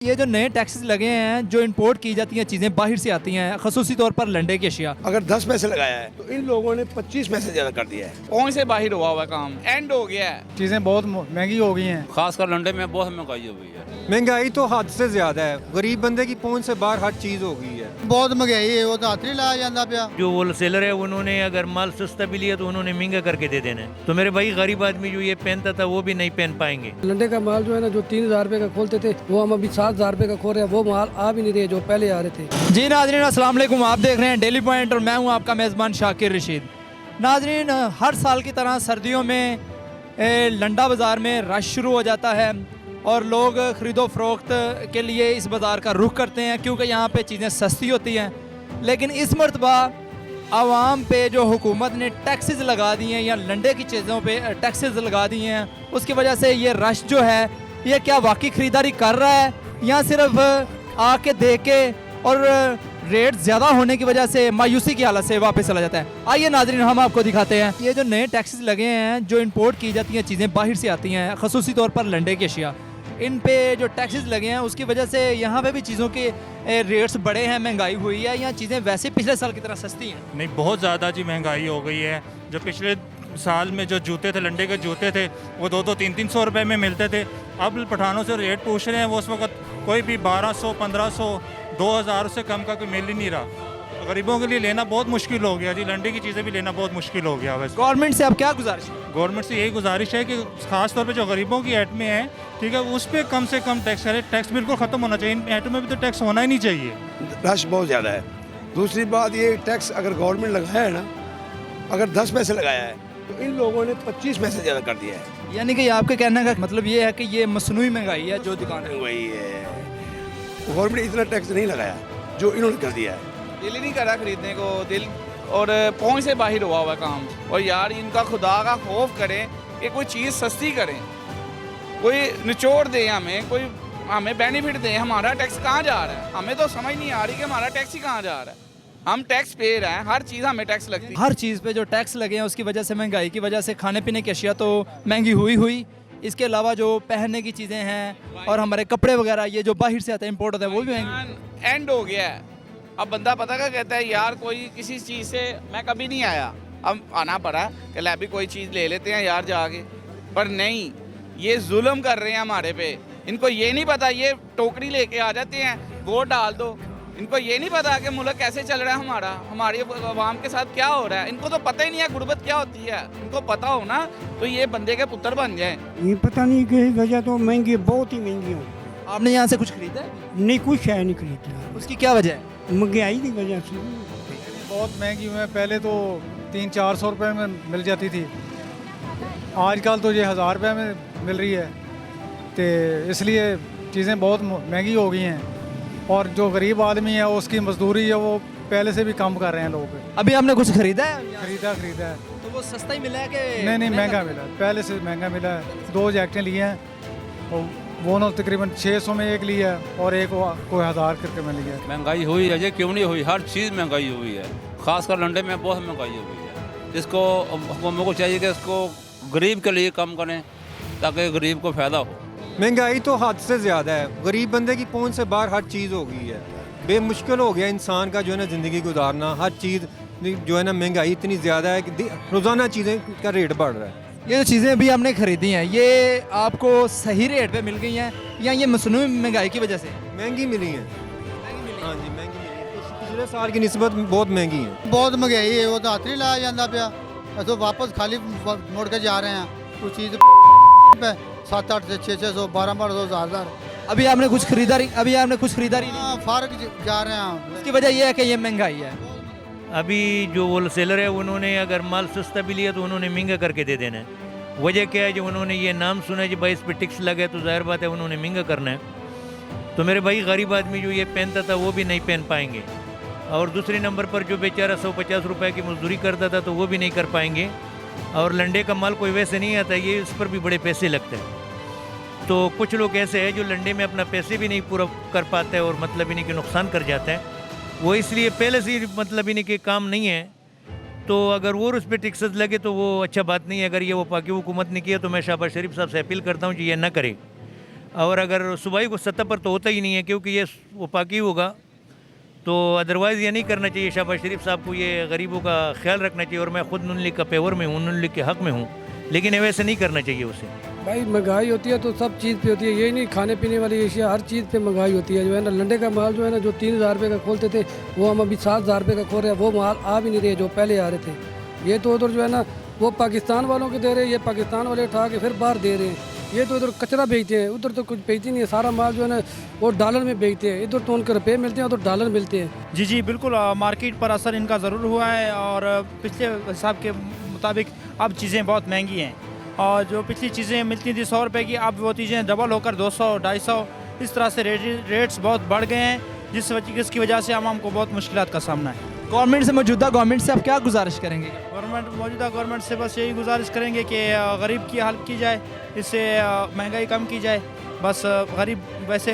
ये जो नए टैक्सेस लगे हैं जो इंपोर्ट की जाती हैं चीज़ें बाहर से आती हैं खसूसी तौर पर लंडे की अशिया। अगर 10 पैसे लगाया है तो इन लोगों ने 25 पैसे ज्यादा कर दिया है। कौन से बाहर हुआ हुआ काम एंड हो गया है। चीज़ें बहुत महंगी हो गई हैं। खासकर लंडे में बहुत महंगाई हो गई है। महंगाई तो हद से ज्यादा है, गरीब बंदे की पहुंच से बाहर हर चीज हो गई है। बहुत महंगाई है, वो तो हाथ नहीं लाया जाता पिया। जो होलसेलर है उन्होंने अगर माल सस्ता भी लिया तो उन्होंने महंगा करके दे देना है। तो मेरे भाई गरीब आदमी जो ये पहनता था वो भी नहीं पहन पाएंगे। लंडे का माल जो है ना जो 3,000 रुपए का खोलते थे वो हम अभी 7,000 रुपए का खोल रहे हैं। वो माल आ भी नहीं रहे जो पहले आ रहे थे। जी नाजरीन अस्सलाम वालेकुम, आप देख रहे हैं डेली पॉइंट और मैं हूं आपका मेज़बान शाकिर रशीद। नाजरीन हर साल की तरह सर्दियों में लंडा बाज़ार में रश शुरू हो जाता है और लोग ख़रीदो फरोख्त के लिए इस बाज़ार का रुख करते हैं क्योंकि यहाँ पे चीज़ें सस्ती होती हैं। लेकिन इस मरतबा आवाम पे जो हुकूमत ने टैक्सेस लगा दिए हैं या लंडे की चीज़ों पे टैक्सेस लगा दिए हैं उसकी वजह से ये रश जो है ये क्या वाकई ख़रीदारी कर रहा है या सिर्फ आके देख के और रेट ज़्यादा होने की वजह से मायूसी की हालत से वापस चला जाता है। आइए नाजरीन हम आपको दिखाते हैं ये जो नए टैक्सेस लगे हैं जो इंपोर्ट की जाती हैं चीज़ें बाहर से आती हैं खसूसी तौर पर लंडे की अशिया, इन पे जो टैक्सेस लगे हैं उसकी वजह से यहाँ पे भी चीज़ों के रेट्स बढ़े हैं, महंगाई हुई है या चीज़ें वैसे पिछले साल की तरह सस्ती हैं? नहीं, बहुत ज़्यादा जी महंगाई हो गई है। जो पिछले साल में जो जूते थे, लंडे के जूते थे, वो 200-300 रुपए में मिलते थे। अब पठानों से रेट पूछ रहे हैं, वो उस वक्त कोई भी 1200, 1500, 2000 से कम का कोई मिल ही नहीं रहा। गरीबों के लिए लेना बहुत मुश्किल हो गया जी, लंडे की चीज़ें भी लेना बहुत मुश्किल हो गया। वैसे गवर्नमेंट से अब क्या गुजारिश है? गवर्नमेंट से यही गुजारिश है कि खास तौर पे जो गरीबों की ऐट में है, ठीक है, उस पर कम से कम टैक्स करे। टैक्स बिल्कुल ख़त्म होना चाहिए, इन ऐटों में भी तो टैक्स होना ही नहीं चाहिए। रश बहुत ज़्यादा है। दूसरी बात ये टैक्स अगर गवर्नमेंट लगाया है ना, अगर 10 पैसे लगाया है तो इन लोगों ने 25 पैसे ज़्यादा कर दिया है। यानी कि आपके कहने का मतलब ये है कि ये मसनूई महंगाई है जो दुकान है। वही है, गवर्नमेंट इतना टैक्स नहीं लगाया जो इन्होंने कर दिया है। दिल ही नहीं करा खरीदने को, दिल और पहुंच से बाहर हुआ हुआ काम। और यार इनका खुदा का खौफ करें कि कोई चीज़ सस्ती करें, कोई निचोड़ दे हमें, कोई हमें बेनिफिट दे। हमारा टैक्स कहाँ जा रहा है? हमें तो समझ नहीं आ रही कि हमारा टैक्स ही कहाँ जा रहा है। हम टैक्स पे रहे हैं, हर चीज़ हमें टैक्स लगती है। हर चीज़ पे जो टैक्स लगे हैं उसकी वजह से, महंगाई की वजह से खाने पीने की अशिया तो महंगी हुई। इसके अलावा जो पहनने की चीज़ें हैं और हमारे कपड़े वगैरह ये जो बाहर से आते हैं इंपोर्ट होते हैं वो भी महंगे। एंड हो गया है। अब बंदा पता क्या कहता है, यार कोई किसी चीज़ से मैं कभी नहीं आया, अब आना पड़ा कि ले भी कोई चीज़ ले लेते हैं यार जाके। पर नहीं, ये जुल्म कर रहे हैं हमारे पे। इनको ये नहीं पता, ये टोकरी लेके आ जाते हैं, वोट डाल दो। इनको ये नहीं पता कि मुल्क कैसे चल रहा है हमारा, हमारी आवाम के साथ क्या हो रहा है। इनको तो पता ही नहीं है गुर्बत क्या होती है। इनको पता हो ना तो ये बंदे के पुत्र बन जाए। ये पता नहीं किस वजह तो महंगी, बहुत ही महंगी हो। आपने यहाँ से कुछ खरीदा है? नहीं, कुछ है नहीं खरीदा। उसकी क्या वजह है? महंगाई की वजह से। बहुत महंगी हुई है। पहले तो 300-400 रुपये में मिल जाती थी, आजकल तो ये 1000 रुपये में मिल रही है। तो इसलिए चीज़ें बहुत महंगी हो गई हैं और जो गरीब आदमी है उसकी मजदूरी है वो पहले से भी कम कर रहे हैं लोग। अभी आपने कुछ खरीदा है? खरीदा है। तो वो सस्ता ही मिला है कि नहीं, महंगा मिला है, पहले से महंगा मिला है। 2 जैकेटें लिए हैं और वो ना तकरीबन 600 में एक लिया है और एक कोई 1000 करके में लिया है। महंगाई हुई है जी, क्यों नहीं हुई? हर चीज़ महंगाई हुई है। खासकर लंडे में बहुत महंगाई हो गई है। इसको हुकूमत को चाहिए कि इसको गरीब के लिए कम करें ताकि गरीब को फ़ायदा हो। महंगाई तो हद से ज्यादा है, गरीब बंदे की पहुंच से बाहर हर चीज हो गई है। बेमुश्किल हो गया इंसान का जो है ना जिंदगी गुजारना। हर चीज जो है ना महंगाई इतनी ज्यादा है कि रोजाना चीजें का रेट बढ़ रहा है। ये जो चीज़ें अभी आपने खरीदी हैं ये आपको सही रेट पे मिल गई हैं या ये मसनूई महंगाई की वजह से? महंगी मिली है। हाँ जी, महंगी मिली है। पिछले साल की निस्बत बहुत महंगी है। बहुत महंगाई है, वो तो हाथ नहीं लाया जाता पिया। तो वापस खाली मोड़ के जा रहे हैं। कुछ चीज़ पे 700 से 600, 1200, 1000। अभी आपने कुछ खरीदारी नहीं? फारक जा रहे हैं। उसकी वजह ये है कि ये महंगाई है। अभी जो होलसेलर है उन्होंने अगर माल सस्ता भी लिया तो उन्होंने महंगा करके दे देना है। वजह क्या है, जो उन्होंने ये नाम सुना है कि भाई इस पर टैक्स लगे तो जाहिर बात है उन्होंने महंगा करना है। तो मेरे भाई गरीब आदमी जो ये पहनता था वो भी नहीं पहन पाएंगे और दूसरे नंबर पर जो बेचारा 150 रुपये की मजदूरी करता था तो वो भी नहीं कर पाएंगे। और लंडे का माल कोई वैसे नहीं आता, ये इस पर भी बड़े पैसे लगते हैं। तो कुछ लोग ऐसे हैं जो लंडे में अपना पैसे भी नहीं पूरा कर पाते हैं और मतलब इन्हीं के नुकसान कर जाते हैं। वो इसलिए पहले से मतलब इन्हीं के काम नहीं है। तो अगर वो उस पर टैक्सेस लगे तो वो अच्छा बात नहीं है। अगर ये वो पाकि हुकूमत ने किया तो मैं शहबाज शरीफ साहब से अपील करता हूँ कि ये ना करें। और अगर सूबाई को सतह पर तो होता ही नहीं है, क्योंकि ये वफाकी होगा। तो अदरवाइज़ ये नहीं करना चाहिए। शहबाज शरीफ साहब को ये गरीबों का ख्याल रखना चाहिए, और मैं ख़ुद नून लीग का पेवर में हूँ, नून लीग के हक़ में हूँ, लेकिन ये वैसे नहीं करना चाहिए उसे। भाई महंगाई होती है तो सब चीज़ पे होती है, यही नहीं खाने पीने वाली एशिया, हर चीज़ पे महंगाई होती है। जो है ना लंडे का माल जो है ना, जो 3,000 रुपये का खोलते थे वो हम अभी 7,000 रुपये का खोल रहे हैं। वो माल आ भी नहीं रहे जो पहले आ रहे थे। ये तो उधर जो है ना वो पाकिस्तान वालों के दे रहे हैं, ये पाकिस्तान वाले उठा के फिर बाहर दे रहे हैं। ये तो इधर कचरा बेचते हैं, उधर तो कुछ बेचते नहीं है। सारा माल जो है ना वो डॉलर में बेचते हैं, इधर तो उनके रुपये मिलते हैं, उधर डॉलर मिलते हैं। जी जी बिल्कुल, मार्केट पर असर इनका ज़रूर हुआ है, और पिछले हिसाब के मुताबिक अब चीज़ें बहुत महंगी हैं, और जो पिछली चीज़ें मिलती थी 100 रुपये की, अब वो चीज़ें डबल होकर 200, 250 इस तरह से रेट्स बहुत बढ़ गए हैं, जिसकी वजह से आवाम को बहुत मुश्किलात का सामना है। गवर्नमेंट से, मौजूदा गवर्नमेंट से आप क्या गुजारिश करेंगे? मौजूदा गवर्नमेंट से बस यही गुजारिश करेंगे कि गरीब की हेल्प की जाए, इससे महंगाई कम की जाए। बस गरीब वैसे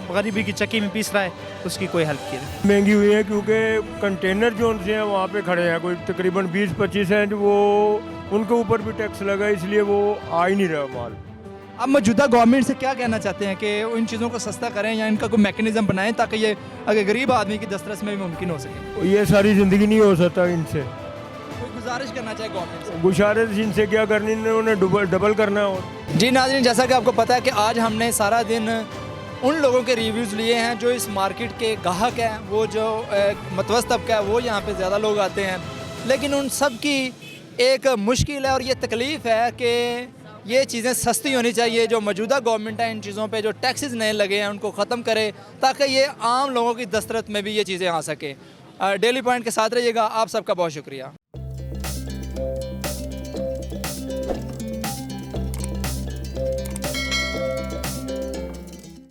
गरीबी की चक्की में पीस रहा है, उसकी कोई हेल्प की जाए। महंगी हुई है क्योंकि कंटेनर जो उनसे हैं वहाँ पे खड़े हैं, कोई तकरीबन 20-25 हैं, जो वो उनके ऊपर भी टैक्स लगा, इसलिए वो आ ही नहीं रहा माल। अब मौजूदा गवर्नमेंट से क्या कहना चाहते हैं कि इन चीज़ों को सस्ता करें या इनका कोई मैकेनिज्म बनाएं ताकि ये अगर गरीब आदमी की दस्तरस में भी मुमकिन हो सके? ये सारी ज़िंदगी नहीं हो सकता इनसे। कोई गुजारिश करना चाहिए गवर्नमेंट से? गुजारिश इनसे क्या करनी, इन्होंने डबल करना हो। जी नाज़रीन, जैसा कि आपको पता है कि आज हमने सारा दिन उन लोगों के रिव्यूज़ लिए हैं जो इस मार्केट के ग्राहक हैं, वो जो मतवस्त तबका है वो यहाँ पे ज़्यादा लोग आते हैं, लेकिन उन सब की एक मुश्किल है और ये तकलीफ़ है कि ये चीज़ें सस्ती होनी चाहिए। जो मौजूदा गवर्नमेंट है इन चीज़ों पे जो टैक्सेस नए लगे हैं उनको ख़त्म करे ताकि ये आम लोगों की दस्तरस में भी ये चीज़ें आ सकें। डेली पॉइंट के साथ रहिएगा। आप सबका बहुत शुक्रिया।